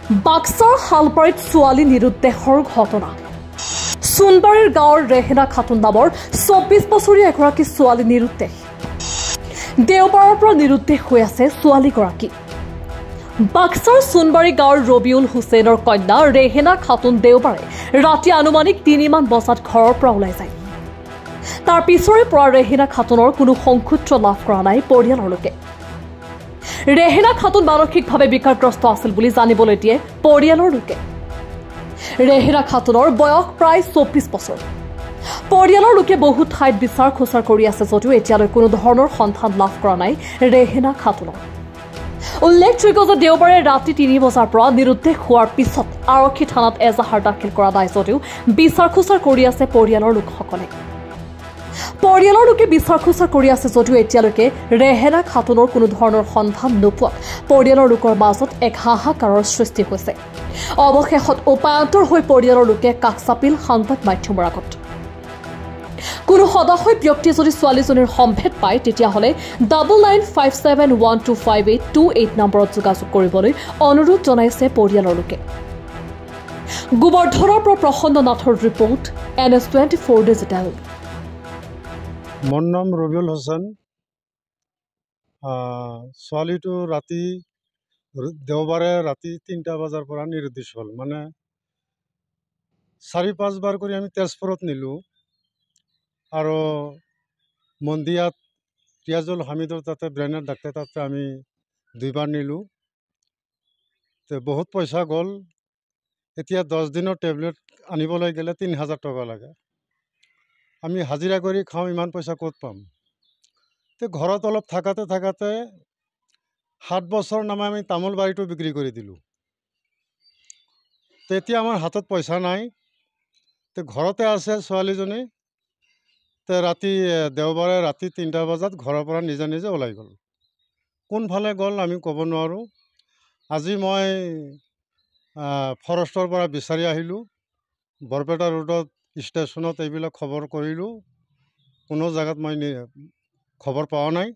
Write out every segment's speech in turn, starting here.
বাক্সাৰ শালবাৰীত ছোৱালী নিৰুদ্দেশৰ ঘটনা। সোণবাৰীৰ গাঁৱৰ ৰেহেনা খাতুন নামৰ ২৪ বছৰীয়া এগৰাকী ছোৱালী নিৰুদ্দেশ। দেওবাৰৰ পৰা নিৰুদ্দেশ হৈ আছে ছোৱালীগৰাকী। বাক্সাৰ সোণবাৰী গাঁৱৰ ৰবিউল হুছেইনৰ কন্যা ৰেহেনা খাতুন দেওবাৰে ৰাতি আনুমানিক ৩মান বজাত ঘৰৰ পৰা ওলাই যায়। তাৰ পিছৰে পৰা ৰেহেনা খাতুনৰ কোনো সংসূত্ৰ লাভ কৰা নাই পৰিয়ালৰ লোকে। ৰেহেনা খাতুন মানসিকভাৱে বিকাৰগ্ৰস্ত আছিল বুলি জানিবলৈ দিয়ে পৰিয়ালৰ লোকে। ৰেহেনা খাতুনৰ বয়স প্ৰায় ২৪ বছৰ। পৰিয়ালৰ লোকে বহু ঠাইত বিচাৰ খোচাৰ কৰি আছে যদিও এতিয়ালৈ কোনো ধৰণৰ সন্ধান লাভ কৰা নাই ৰেহেনা খাতুনৰ। উল্লেখযোগ্য যে দেওবাৰে ৰাতি ৩ বজাৰ পৰা নিৰুদ্দেশ হোৱাৰ পিছত আৰক্ষী থানাত এজাহাৰ দাখিল কৰা নাই যদিও বিচাৰ খোচাৰ কৰি আছে পৰিয়ালৰ লোকসকলে। পৰিয়ালৰ লোকে বিচাৰ খোচাৰ কৰি আছে যদিও এতিয়ালৈকে ৰেহেনা খাতুনৰ কোনো ধৰণৰ সন্ধান নোপোৱাত পৰিয়ালৰ লোকৰ মাজত এক হাহাকাৰৰ সৃষ্টি হৈছে। অৱশেষত উপায়ন্তৰ হৈ পৰিয়ালৰ লোকে কাষ চাপিল সংবাদ মাধ্যমৰ আগত। কোনো সদস্য ব্যক্তিয়ে যদি ছোৱালীজনীৰ সম্ভেদ পায় তেতিয়াহ'লে 9957125828 নম্বৰত যোগাযোগ কৰিবলৈ অনুৰোধ জনাইছে পৰিয়ালৰ লোকে। গোবৰ্ধনৰ পৰা প্ৰসন্ন নাথৰ ৰিপৰ্ট, NS24 ডিজিটেল। মোৰ নাম ৰবিউল হুছেইন। ছোৱালীটো দেওবাৰে ৰাতি ৩টা বজাৰ পৰা নিৰুদ্দেশ হ'ল। মানে ৪-৫ বাৰ কৰি আমি তেজপুৰত নিলোঁ আৰু মন্দিয়াত ৰিয়াজুল হামিদৰ তাতে ব্ৰেইনৰ ডাক্তৰ তাতে আমি 2 বাৰ নিলোঁ। বহুত পইচা গ'ল। এতিয়া 10 দিনৰ টেবলেট আনিবলৈ গ'লে ৩,০০০ টকা লাগে। আমি হাজিৰা কৰি খাওঁ, ইমান পইচা ক'ত পাম? ঘৰত অলপ থাকাতে 7 বছৰ নামে আমি তামোল বাৰীটো বিক্ৰী কৰি দিলোঁ। তেতিয়া আমাৰ হাতত পইচা নাই। ঘৰতে আছে ছোৱালীজনী। দেওবাৰে ৰাতি 3টা বজাত ঘৰৰ পৰা নিজে নিজে ওলাই গ'ল। কোনফালে গ'ল আমি ক'ব নোৱাৰোঁ। আজি মই ফৰেষ্টৰ পৰা বিচাৰি আহিলোঁ। বৰপেটা ৰোডত ষ্টেচনত এইবিলাক খবৰ কৰিলোঁ। কোনো জেগাত মই খবৰ পোৱা নাই।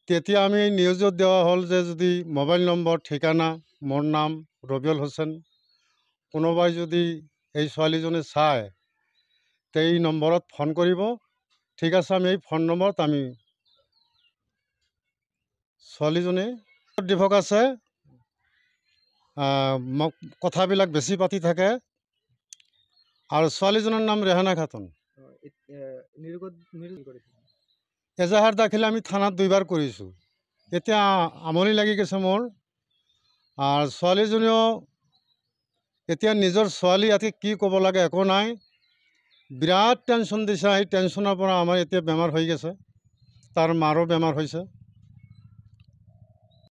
তেতিয়া আমি নিউজত দিয়া হ'ল যে যদি মোবাইল নম্বৰ, ঠিকনা, মোৰ নাম ৰবিউল হুছেইন, কোনোবাই যদি এই ছোৱালীজনী চায় তে এই নম্বৰত ফোন কৰিব। ঠিক আছে, আমি এই ফোন নম্বৰত আমি ছোৱালীজনী ডিভক আছে, কথাবিলাক বেছি পাতি থাকে। আৰু ছোৱালীজনীৰ নাম ৰেহেনা খাতুন। এজাহাৰ দাখিল আমি থানাত 2 বাৰ কৰিছোঁ। এতিয়া আমনি লাগি গৈছে মোৰ। আৰু ছোৱালীজনীও এতিয়া নিজৰ ছোৱালী ইয়াতে কি ক'ব লাগে একো নাই। বিৰাট টেনশ্যন দিছে। সেই টেনশ্যনৰ পৰা আমাৰ এতিয়া বেমাৰ হৈ গৈছে। তাৰ মাৰো বেমাৰ হৈছে।